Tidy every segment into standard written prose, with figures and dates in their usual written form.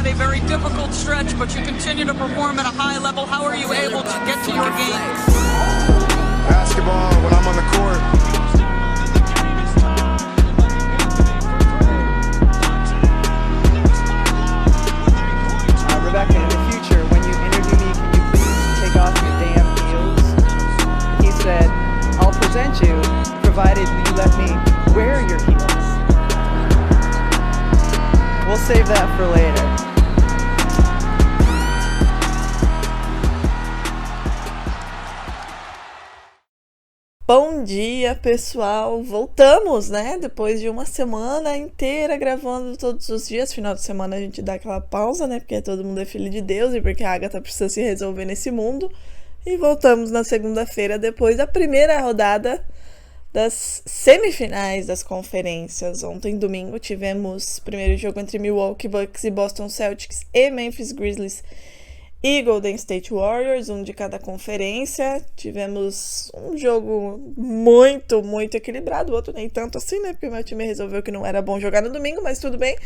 a very difficult stretch, but you continue to perform at a high level. How are you able to get to your game? Basketball when I'm on the court. Rebecca, in the future, when you interview me, can you please take off your damn heels? He said, I'll present you, provided you let me wear your heels. We'll save that for later. Bom dia, pessoal! Voltamos, né? Depois de uma semana inteira gravando todos os dias. Final de semana a gente dá aquela pausa, né? Porque todo mundo é filho de Deus e porque a Agatha precisa se resolver nesse mundo. E voltamos na segunda-feira, depois da primeira rodada das semifinais das conferências. Ontem, domingo, tivemos o primeiro jogo entre Milwaukee Bucks e Boston Celtics e Memphis Grizzlies e Golden State Warriors, um de cada conferência. Tivemos um jogo muito, muito equilibrado, o outro nem tanto assim, né? Porque meu time resolveu que não era bom jogar no domingo, mas tudo bem.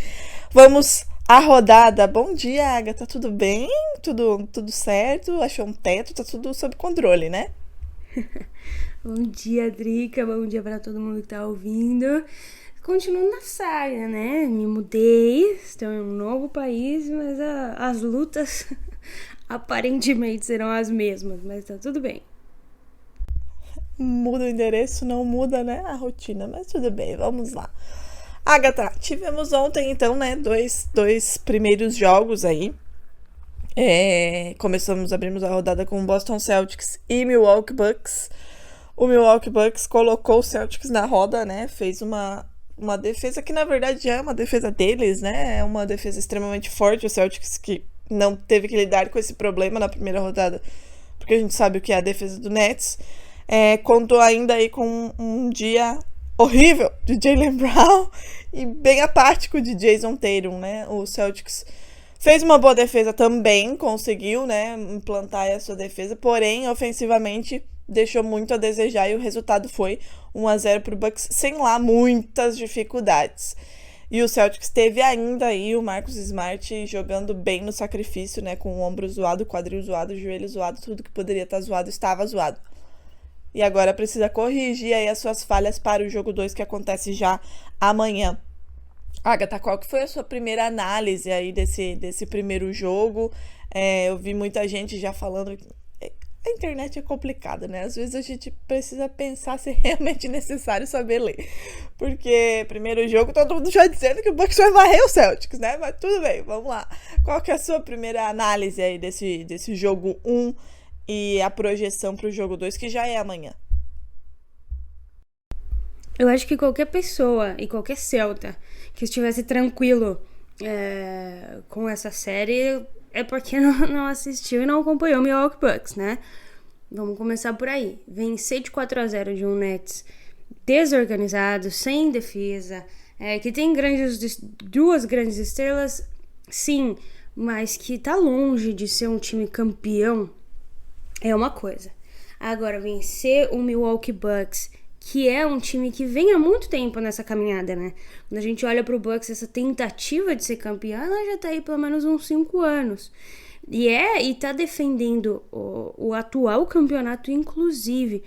Vamos à rodada. Bom dia, Agatha, tudo bem? Tudo certo? Achou um teto? Tá tudo sob controle, né? Bom dia, Drica. Bom dia para todo mundo que tá ouvindo. Continuo na saga, né? Me mudei, estou em um novo país, mas as lutas aparentemente serão as mesmas, mas tá tudo bem. Muda o endereço, não muda, né, a rotina, mas tudo bem, vamos lá. Agatha, tivemos ontem, então, né, dois primeiros jogos aí. Abrimos a rodada com o Boston Celtics e Milwaukee Bucks. O Milwaukee Bucks colocou o Celtics na roda, né, fez uma defesa que, na verdade, já é uma defesa deles, né, é uma defesa extremamente forte. O Celtics que não teve que lidar com esse problema na primeira rodada, porque a gente sabe o que é a defesa do Nets. Contou ainda aí com um dia horrível de Jaylen Brown e bem apático de Jason Tatum, né? O Celtics fez uma boa defesa também, conseguiu, né, implantar a sua defesa, porém, ofensivamente, deixou muito a desejar e o resultado foi 1-0 para o Bucks, sem lá muitas dificuldades. E o Celtics teve ainda aí o Marcus Smart jogando bem no sacrifício, né? Com o ombro zoado, o quadril zoado, o joelho zoado, tudo que poderia estar zoado estava zoado. E agora precisa corrigir aí as suas falhas para o jogo 2 que acontece já amanhã. Agatha, qual que foi a sua primeira análise aí desse primeiro jogo? Eu vi muita gente já falando... A internet é complicada, né? Às vezes a gente precisa pensar se é realmente necessário saber ler. Porque primeiro jogo, todo mundo já dizendo que o Bucks vai varrer o Celtics, né? Mas tudo bem, vamos lá. Qual que é a sua primeira análise aí desse jogo 1 e a projeção para o jogo 2, que já é amanhã? Eu acho que qualquer pessoa e qualquer Celta que estivesse tranquilo com essa série... é porque não assistiu e não acompanhou o Milwaukee Bucks, né? Vamos começar por aí. Vencer de 4-0 de um Nets desorganizado, sem defesa, que tem duas grandes estrelas, sim, mas que tá longe de ser um time campeão, é uma coisa. Agora, vencer o Milwaukee Bucks, que é um time que vem há muito tempo nessa caminhada, né? Quando a gente olha pro Bucks, essa tentativa de ser campeã, ela já tá aí pelo menos uns 5 anos. E tá defendendo o atual campeonato, inclusive.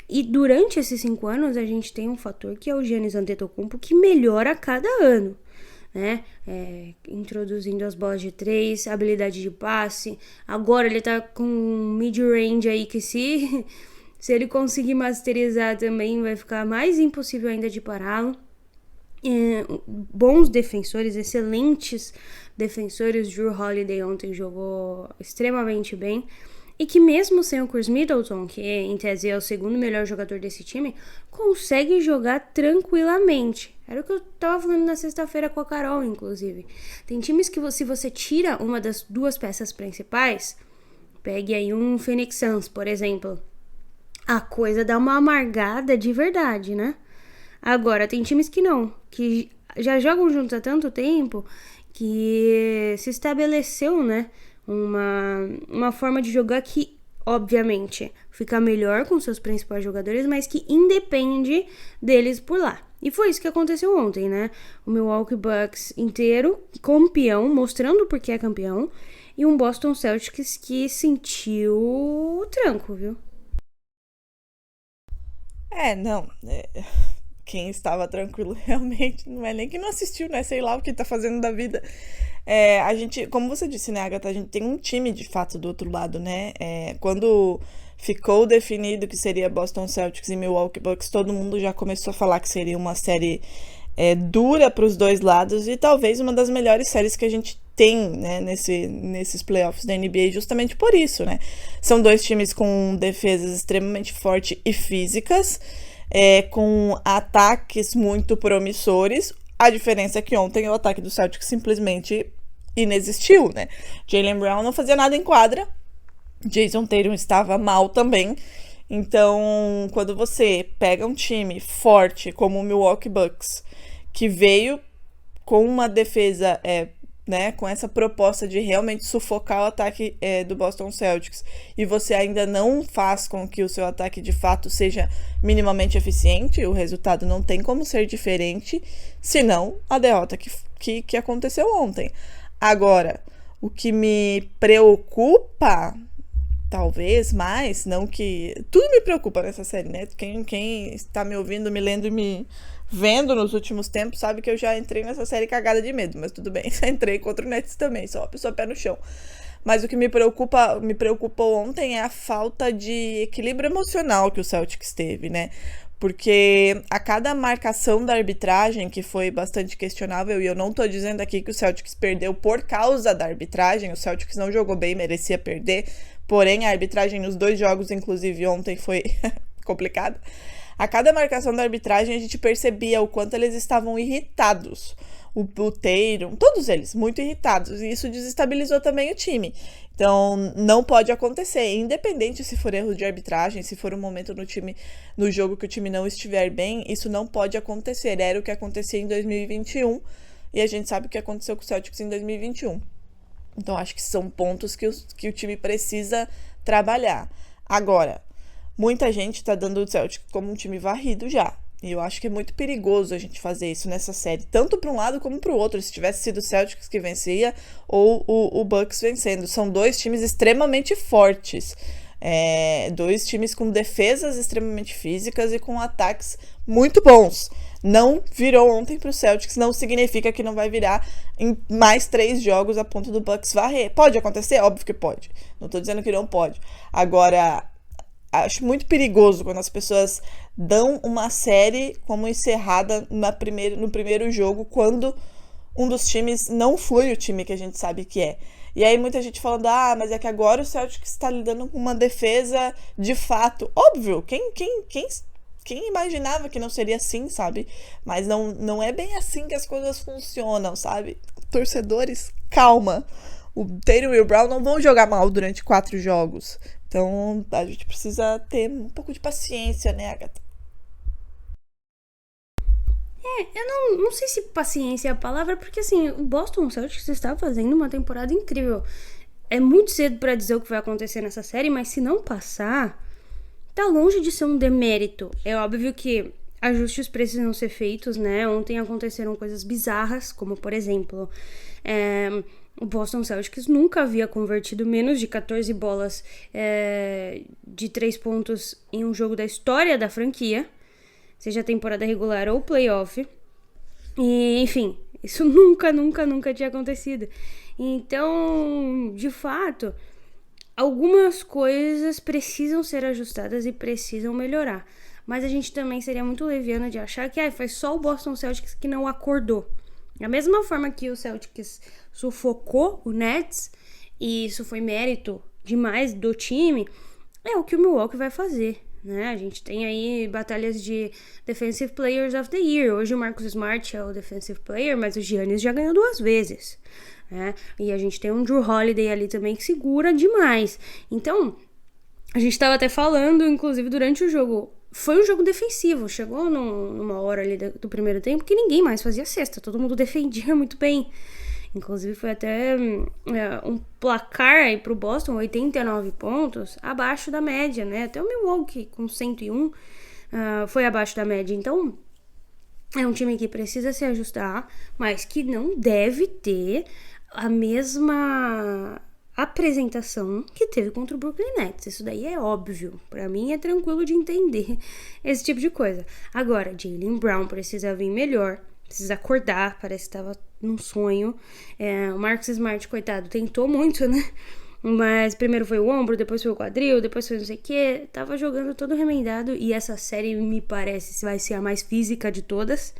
E durante esses 5 anos, a gente tem um fator que é o Giannis Antetokounmpo, que melhora a cada ano, né? Introduzindo as bolas de 3, habilidade de passe. Agora ele tá com mid-range aí que se ele conseguir masterizar também, vai ficar mais impossível ainda de pará-lo. Bons defensores, excelentes defensores. Jrue Holiday ontem jogou extremamente bem. E que mesmo sem o Chris Middleton, que em tese é o segundo melhor jogador desse time, consegue jogar tranquilamente. Era o que eu tava falando na sexta-feira com a Carol, inclusive. Tem times que se você tira uma das duas peças principais, pegue aí um Phoenix Suns, por exemplo, a coisa dá uma amargada de verdade, né? Agora, tem times que não, que já jogam juntos há tanto tempo que se estabeleceu, né, uma forma de jogar que obviamente, ficar melhor com seus principais jogadores, mas que independe deles por lá. E foi isso que aconteceu ontem, né? O Milwaukee Bucks inteiro, campeão, mostrando porque é campeão, e um Boston Celtics que sentiu o tranco, viu? Não. Quem estava tranquilo realmente não é nem que não assistiu, né? Sei lá o que tá fazendo da vida. A gente, como você disse, né, Agatha, a gente tem um time de fato do outro lado, né? Quando ficou definido que seria Boston Celtics e Milwaukee Bucks, todo mundo já começou a falar que seria uma série dura para os dois lados e talvez uma das melhores séries que a gente tem, né, nesses playoffs da NBA, justamente por isso, né? São dois times com defesas extremamente fortes e físicas, com ataques muito promissores. A diferença é que ontem o ataque do Celtics simplesmente inexistiu, né? Jaylen Brown não fazia nada em quadra, Jason Tatum estava mal também. Então, quando você pega um time forte como o Milwaukee Bucks, que veio com uma defesa, né, com essa proposta de realmente sufocar o ataque do Boston Celtics, e você ainda não faz com que o seu ataque de fato seja minimamente eficiente, o resultado não tem como ser diferente, senão a derrota que aconteceu ontem. Agora, o que me preocupa, talvez mais, não que... Tudo me preocupa nessa série, né? Quem está me ouvindo, me lendo e me vendo nos últimos tempos sabe que eu já entrei nessa série cagada de medo, mas tudo bem, já entrei contra o Nets também, só uma pessoa pé no chão. Mas o que me preocupou ontem é a falta de equilíbrio emocional que o Celtics teve, né? Porque a cada marcação da arbitragem, que foi bastante questionável, e eu não tô dizendo aqui que o Celtics perdeu por causa da arbitragem, o Celtics não jogou bem, merecia perder, porém a arbitragem nos 2 jogos, inclusive ontem, foi complicada. A cada marcação da arbitragem a gente percebia o quanto eles estavam irritados. O Tatum, todos eles, muito irritados. E isso desestabilizou também o time. Então, não pode acontecer. Independente se for erro de arbitragem, se for um momento no jogo que o time não estiver bem, isso não pode acontecer. Era o que acontecia em 2021. E a gente sabe o que aconteceu com o Celtics em 2021. Então, acho que são pontos que o time precisa trabalhar. Agora, muita gente tá dando o Celtics como um time varrido já. E eu acho que é muito perigoso a gente fazer isso nessa série, tanto para um lado como para o outro. Se tivesse sido o Celtics que vencia ou o Bucks vencendo. São 2 times extremamente fortes. 2 times com defesas extremamente físicas e com ataques muito bons. Não virou ontem pro Celtics, não significa que não vai virar em mais 3 jogos a ponto do Bucks varrer. Pode acontecer? Óbvio que pode. Não tô dizendo que não pode. Agora, acho muito perigoso quando as pessoas dão uma série como encerrada no primeiro jogo, quando um dos times não foi o time que a gente sabe que é. E aí muita gente falando, mas é que agora o Celtics está lidando com uma defesa de fato. Óbvio, quem imaginava que não seria assim, sabe? Mas não é bem assim que as coisas funcionam, sabe? Torcedores, calma. O Tatum e o Brown não vão jogar mal durante 4 jogos. Então, a gente precisa ter um pouco de paciência, né, Agatha? Eu não sei se paciência é a palavra, porque assim, o Boston Celtics está fazendo uma temporada incrível. É muito cedo pra dizer o que vai acontecer nessa série, mas se não passar, tá longe de ser um demérito. É óbvio que ajustes precisam ser feitos, né? Ontem aconteceram coisas bizarras, como por exemplo, o Boston Celtics nunca havia convertido menos de 14 bolas de 3 pontos em um jogo da história da franquia, seja temporada regular ou playoff. E, enfim, isso nunca tinha acontecido. Então, de fato, algumas coisas precisam ser ajustadas e precisam melhorar. Mas a gente também seria muito leviano de achar que foi só o Boston Celtics que não acordou. Da mesma forma que o Celtics sufocou o Nets, e isso foi mérito demais do time, é o que o Milwaukee vai fazer, né? A gente tem aí batalhas de Defensive Players of the Year. Hoje o Marcus Smart é o Defensive Player, mas o Giannis já ganhou 2 vezes, né? E a gente tem um Drew Holiday ali também que segura demais. Então, a gente tava até falando, inclusive, durante o jogo, foi um jogo defensivo. Chegou numa hora ali do primeiro tempo que ninguém mais fazia cesta, todo mundo defendia muito bem. Inclusive foi até um placar aí pro Boston, 89 pontos, abaixo da média, né? Até o Milwaukee com 101 foi abaixo da média. Então, é um time que precisa se ajustar, mas que não deve ter a mesma apresentação que teve contra o Brooklyn Nets. Isso daí é óbvio. Pra mim é tranquilo de entender esse tipo de coisa. Agora, Jaylen Brown precisa vir melhor, precisa acordar, parece que estava num sonho. O Marcus Smart, coitado, tentou muito, né? Mas primeiro foi o ombro, depois foi o quadril, depois foi não sei o que. Tava jogando todo remendado. E essa série me parece vai ser a mais física de todas,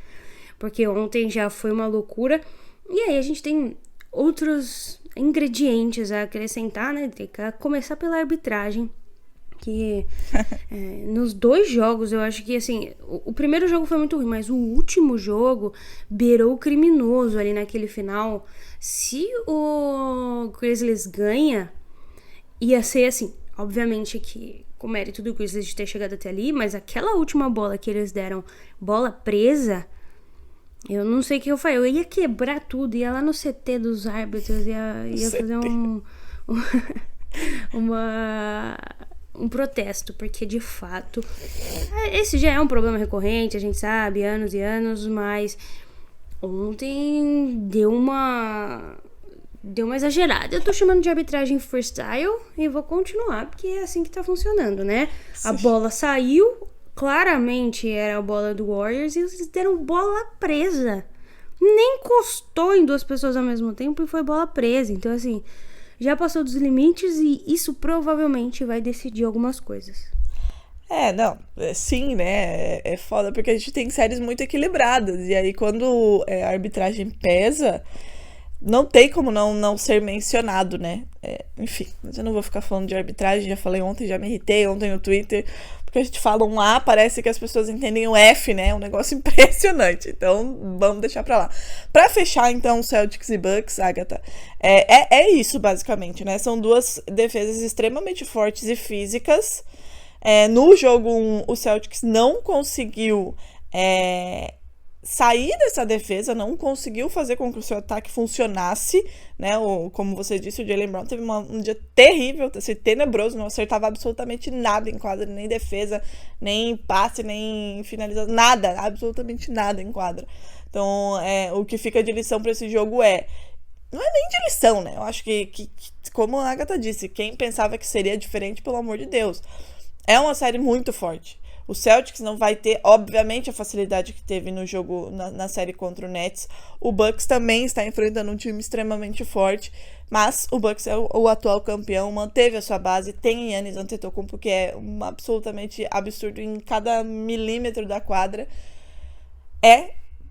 porque ontem já foi uma loucura. E aí a gente tem outros ingredientes a acrescentar, né? Tem que começar pela arbitragem, que nos 2 jogos eu acho que assim, o primeiro jogo foi muito ruim, mas o último jogo beirou o criminoso ali naquele final. Se o Grizzlies ganha, ia ser assim, obviamente que com mérito do Grizzlies de ter chegado até ali, mas aquela última bola que eles deram, bola presa, eu não sei o que eu faria. Eu ia quebrar tudo, ia lá no CT dos árbitros, ia fazer um protesto, porque de fato esse já é um problema recorrente, a gente sabe, anos e anos, mas ontem deu uma exagerada. Eu tô chamando de arbitragem freestyle e vou continuar, porque é assim que tá funcionando, né? A bola saiu, claramente era a bola do Warriors, e eles deram bola presa. Nem encostou em 2 pessoas ao mesmo tempo e foi bola presa. Então, assim, já passou dos limites e isso provavelmente vai decidir algumas coisas. Sim, né? É foda porque a gente tem séries muito equilibradas. E aí, quando a arbitragem pesa, não tem como não ser mencionado, né? Enfim, mas eu não vou ficar falando de arbitragem. Já falei ontem, já me irritei ontem no Twitter. Porque a gente fala um A, parece que as pessoas entendem o F, né? É um negócio impressionante. Então, vamos deixar pra lá. Pra fechar, então, Celtics e Bucks, Agatha, é isso, basicamente, né? São 2 defesas extremamente fortes e físicas. No jogo 1, o Celtics não conseguiu sair dessa defesa, não conseguiu fazer com que o seu ataque funcionasse, né? Como você disse, o Jaylen Brown teve um dia terrível, tenebroso, não acertava absolutamente nada em quadra, nem defesa, nem passe, nem finalização, nada, absolutamente nada em quadra. Então, o que fica de lição para esse jogo não é nem de lição, né? Eu acho que, como a Agatha disse, quem pensava que seria diferente, pelo amor de Deus, é uma série muito forte. O Celtics não vai ter, obviamente, a facilidade que teve no jogo, na série contra o Nets. O Bucks também está enfrentando um time extremamente forte, mas o Bucks é o atual campeão, manteve a sua base, tem Giannis Antetokounmpo, que é absolutamente absurdo em cada milímetro da quadra.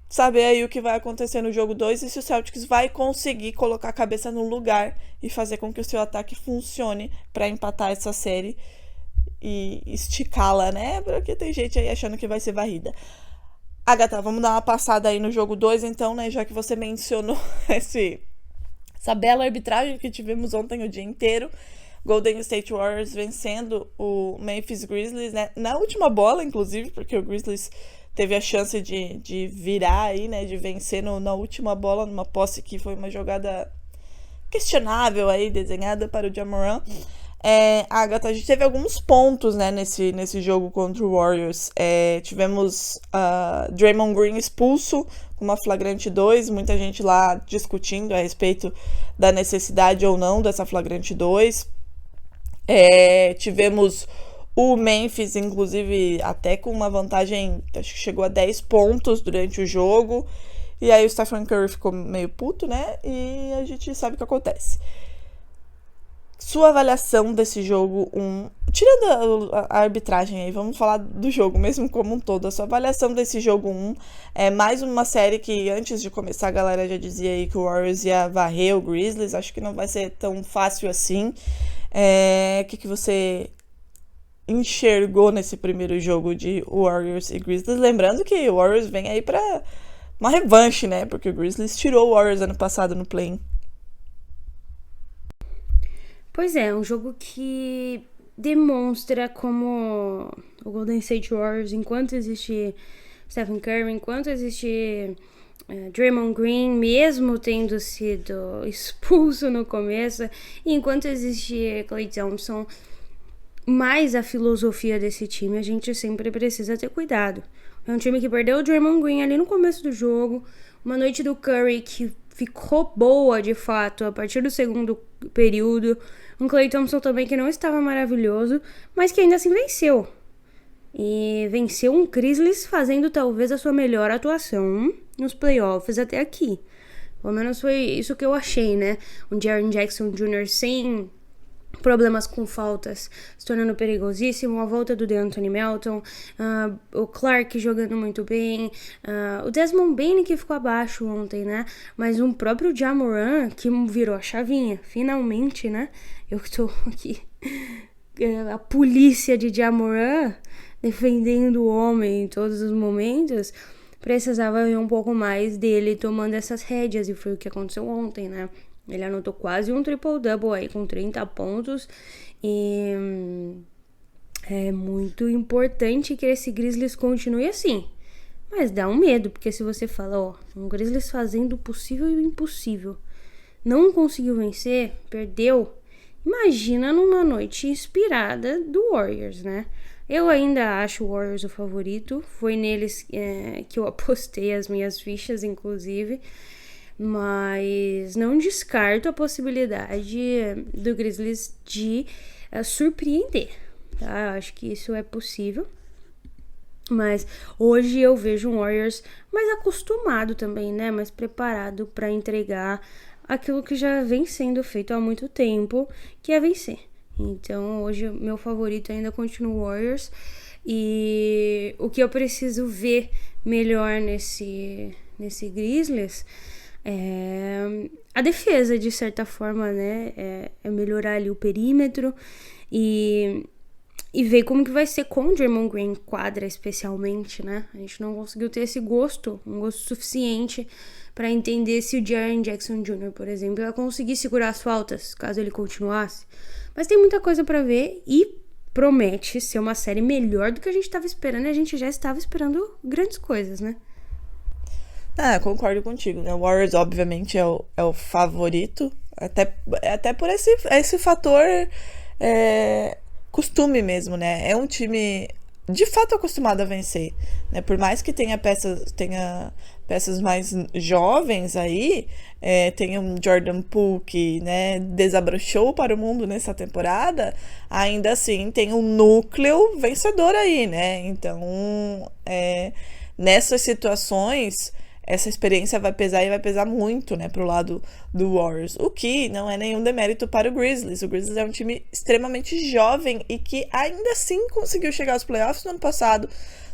Saber aí o que vai acontecer no jogo 2 e se o Celtics vai conseguir colocar a cabeça no lugar e fazer com que o seu ataque funcione para empatar essa série e esticá-la, né? Porque tem gente aí achando que vai ser varrida. Agatha, vamos dar uma passada aí no jogo 2, então, né? Já que você mencionou essa bela arbitragem que tivemos ontem o dia inteiro. Golden State Warriors vencendo o Memphis Grizzlies, né? Na última bola, inclusive, porque o Grizzlies teve a chance de virar aí, né? De vencer na última bola, numa posse que foi uma jogada questionável aí, desenhada para o Ja Morant. Agatha, a gente teve alguns pontos, né, nesse jogo contra o Warriors. Tivemos Draymond Green expulso com uma flagrante 2, muita gente lá discutindo a respeito da necessidade ou não dessa flagrante 2. Tivemos o Memphis, inclusive, até com uma vantagem, acho que chegou a 10 pontos durante o jogo. E aí o Stephen Curry ficou meio puto, né, e a gente sabe o que acontece. Sua avaliação desse jogo 1, tirando a arbitragem aí, vamos falar do jogo mesmo como um todo. A sua avaliação desse jogo 1 é mais uma série que antes de começar a galera já dizia aí que o Warriors ia varrer o Grizzlies. Acho que não vai ser tão fácil assim. O que você enxergou nesse primeiro jogo de Warriors e Grizzlies? Lembrando que o Warriors vem aí pra uma revanche, né? Porque o Grizzlies tirou o Warriors ano passado no play-in. Pois é, um jogo que demonstra como o Golden State Warriors, enquanto existe Stephen Curry, enquanto existe Draymond Green, mesmo tendo sido expulso no começo, enquanto existir Klay Thompson, mais a filosofia desse time, a gente sempre precisa ter cuidado. É um time que perdeu o Draymond Green ali no começo do jogo, uma noite do Curry que ficou boa de fato a partir do segundo período, um Klay Thompson também que não estava maravilhoso, mas que ainda assim venceu. E venceu um Grizzlies fazendo talvez a sua melhor atuação nos playoffs até aqui. Pelo menos foi isso que eu achei, né? Um Jaren Jackson Jr. sem problemas com faltas, se tornando perigosíssimo, a volta do DeAnthony Melton, o Clark jogando muito bem, o Desmond Bane que ficou abaixo ontem, né? Mas um próprio Ja Morant que virou a chavinha, finalmente, né? Eu que tô aqui, a polícia de Ja Morant defendendo o homem em todos os momentos, precisava ver um pouco mais dele tomando essas rédeas, e foi o que aconteceu ontem, né? Ele anotou quase um triple-double aí com 30 pontos, e é muito importante que esse Grizzlies continue assim. Mas dá um medo, porque se você fala, ó, um Grizzlies fazendo o possível e o impossível, não conseguiu vencer, perdeu, imagina numa noite inspirada do Warriors, né? Eu ainda acho o Warriors o favorito. Foi neles que eu apostei as minhas fichas, inclusive. Mas não descarto a possibilidade do Grizzlies de surpreender, tá? Acho que isso é possível. Mas hoje eu vejo um Warriors mais acostumado também, né? Mais preparado para entregar aquilo que já vem sendo feito há muito tempo, que é vencer. Então, hoje, meu favorito ainda continua o Warriors. E o que eu preciso ver melhor nesse Grizzlies é a defesa, de certa forma, né? É melhorar ali o perímetro e ver como que vai ser com o Draymond Green em quadra, especialmente, né? A gente não conseguiu ter esse gosto, um gosto suficiente para entender se o Jaren Jackson Jr., por exemplo, ia conseguir segurar as faltas, caso ele continuasse. Mas tem muita coisa pra ver e promete ser uma série melhor do que a gente estava esperando. E a gente já estava esperando grandes coisas, né? Concordo contigo, né? O Warriors, obviamente, é o favorito. Até por esse fator costume mesmo, né? É um time, de fato, acostumado a vencer, né? Por mais que tenha peças mais jovens aí, tem um Jordan Poole que, né, desabrochou para o mundo nessa temporada, ainda assim tem um núcleo vencedor aí, né? Então, nessas situações, essa experiência vai pesar e vai pesar muito, né, pro lado do Warriors, o que não é nenhum demérito para o Grizzlies. O Grizzlies é um time extremamente jovem e que ainda assim conseguiu chegar aos playoffs no ano passado.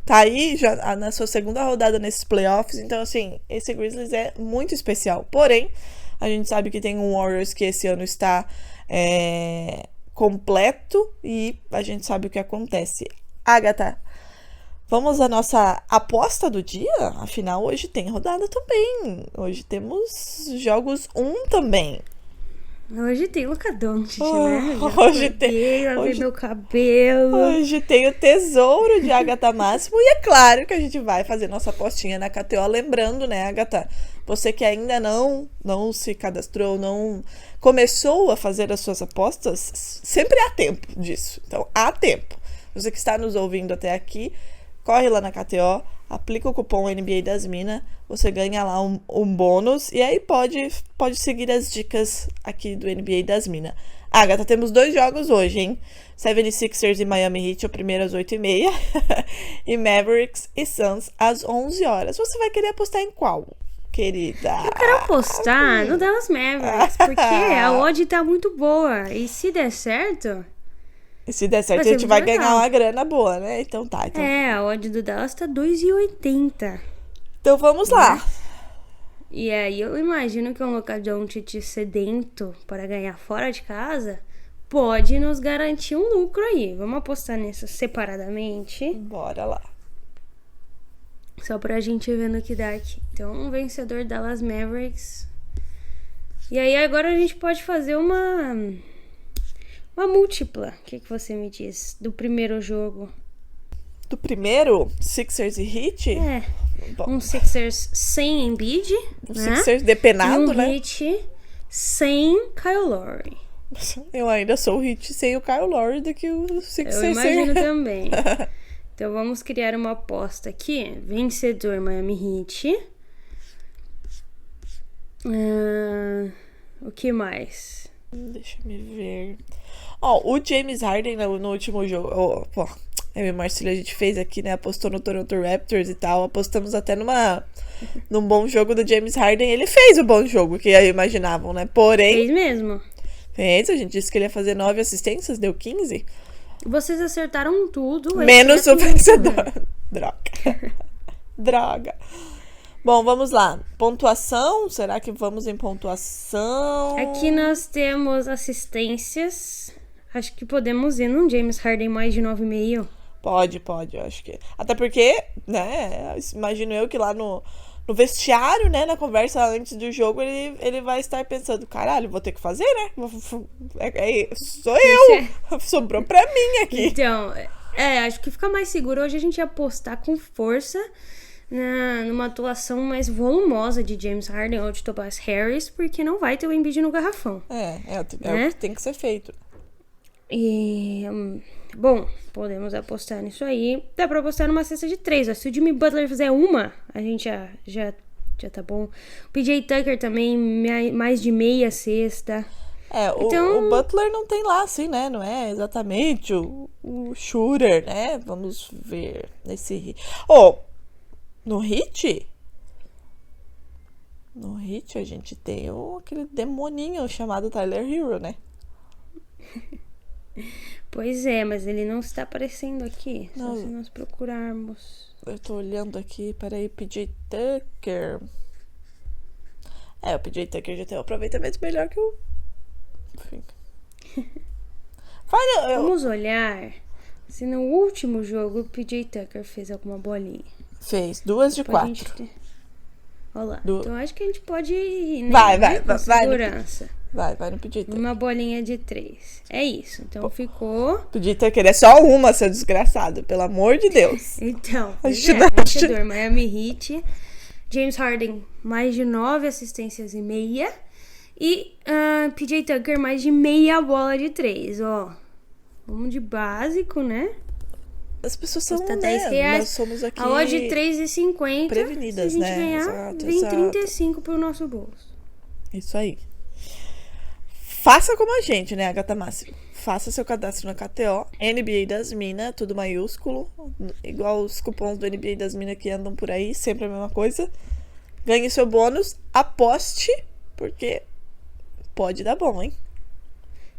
Tá aí já na sua segunda rodada nesses playoffs. Então, assim, esse Grizzlies é muito especial. Porém, a gente sabe que tem um Warriors que esse ano está completo e a gente sabe o que acontece. Agatha, vamos à nossa aposta do dia? Afinal, hoje tem rodada também. Hoje temos jogos 1 também. Hoje tem Luka Doncic, né? Hoje tem meu cabelo. Hoje tem o tesouro de Agatha Máximo. E é claro que a gente vai fazer nossa apostinha na KTO. Lembrando, né, Agatha? Você que ainda não se cadastrou, não começou a fazer as suas apostas, sempre há tempo disso. Então, há tempo. Você que está nos ouvindo até aqui, corre lá na KTO, aplica o cupom NBA das Minas, você ganha lá um bônus e aí pode seguir as dicas aqui do NBA das Minas. Agatha, temos 2 jogos hoje, hein? 76ers e Miami Heat, o primeiro às 8h30 e Mavericks e Suns às 11 horas. Você vai querer apostar em qual, querida? Eu quero apostar no Dallas Mavericks, porque a odd tá muito boa. E se der certo... a gente vai ganhar uma grana boa, né? Então tá. Então... a odd do Dallas tá 2,80. Então vamos lá. E aí eu imagino que um Luka Doncic sedento para ganhar fora de casa pode nos garantir um lucro aí. Vamos apostar nisso separadamente. Bora lá. Só pra gente ver no que dá aqui. Então, um vencedor Dallas Mavericks. E aí agora a gente pode fazer uma múltipla. O que você me diz do primeiro jogo? Do primeiro? Sixers e Heat? Bom. Um Sixers sem Embiid, O né? Sixers E depenado, um né? Heat sem Kyle Lowry. Eu ainda sou o Heat sem o Kyle Lowry do que o Eu Sixers imagino sem. também. Então vamos criar uma aposta aqui. Vencedor Miami Heat. O que mais? Deixa eu me ver. Ó, o James Harden no último jogo. Pô, eu e Marcelo a gente fez aqui, né? Apostou no Toronto Raptors e tal. Apostamos até num bom jogo do James Harden. Ele fez o bom jogo que imaginavam, né? Porém, Fez mesmo. a gente disse que ele ia fazer 9 assistências, deu 15. Vocês acertaram tudo. Menos o exceto vencedor. Droga. Droga. Bom, vamos lá. Pontuação? Será que vamos em pontuação? Aqui nós temos assistências. Acho que podemos ir num James Harden mais de 9,5. Pode, eu acho que. Até porque, né, imagino eu que lá no vestiário, né, na conversa antes do jogo, ele vai estar pensando, caralho, vou ter que fazer, né? Sou eu! Sobrou pra mim aqui. Então, acho que fica mais seguro hoje a gente apostar com força numa atuação mais volumosa de James Harden ou de Tobias Harris, porque não vai ter o Embiid no garrafão. É Né? o que tem que ser feito. E, bom, podemos apostar nisso aí. Dá pra apostar numa cesta de 3. Ó. Se o Jimmy Butler fizer uma, a gente já tá bom. O PJ Tucker também, mais de meia cesta. Então, o Butler não tem lá, assim, né? Não é exatamente o shooter, né? Vamos ver nesse... No Heat a gente tem aquele demoninho chamado Tyler Hero, né? Pois é, mas ele não está aparecendo aqui. Não. Só se nós procurarmos. Eu tô olhando aqui, peraí, PJ Tucker. O PJ Tucker já tem um aproveitamento melhor que o... Enfim. Vamos olhar se no último jogo o PJ Tucker fez alguma bolinha. Fez 2 de 4. Olha lá. Então acho que a gente pode ir, né? Vai, Com vai. segurança. Vai no PJ Tucker. Uma bolinha de 3. É isso. Então ficou. PJ Tucker é só uma, seu desgraçado. Pelo amor de Deus. Então, Acho vencedor Miami Heat. James Harden, mais de 9 assistências e meia. E PJ Tucker, mais de meia bola de 3, ó. Vamos de básico, né? As pessoas são, Custa né? R$10. Nós somos aqui A odd de 3,50. prevenidas, se a gente né? ganhar, Exato, vem exato. 35 pro nosso bolso. Isso aí. Faça como a gente, né, Agatha Máximo? Faça seu cadastro na KTO, NBA das Minas, tudo maiúsculo, igual os cupons do NBA das Minas que andam por aí, sempre a mesma coisa. Ganhe seu bônus, aposte, porque pode dar bom, hein?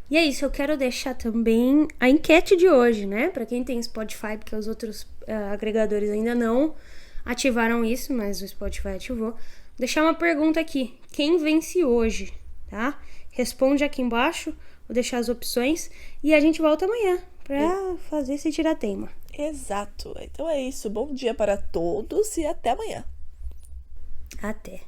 E é isso, eu quero deixar também a enquete de hoje, né? Pra quem tem Spotify, porque os outros agregadores ainda não ativaram isso, mas o Spotify ativou. Deixar uma pergunta aqui. Quem vence hoje, tá? Responde aqui embaixo, vou deixar as opções e a gente volta amanhã pra fazer esse tiratema. Exato. Então é isso. Bom dia para todos e até amanhã. Até.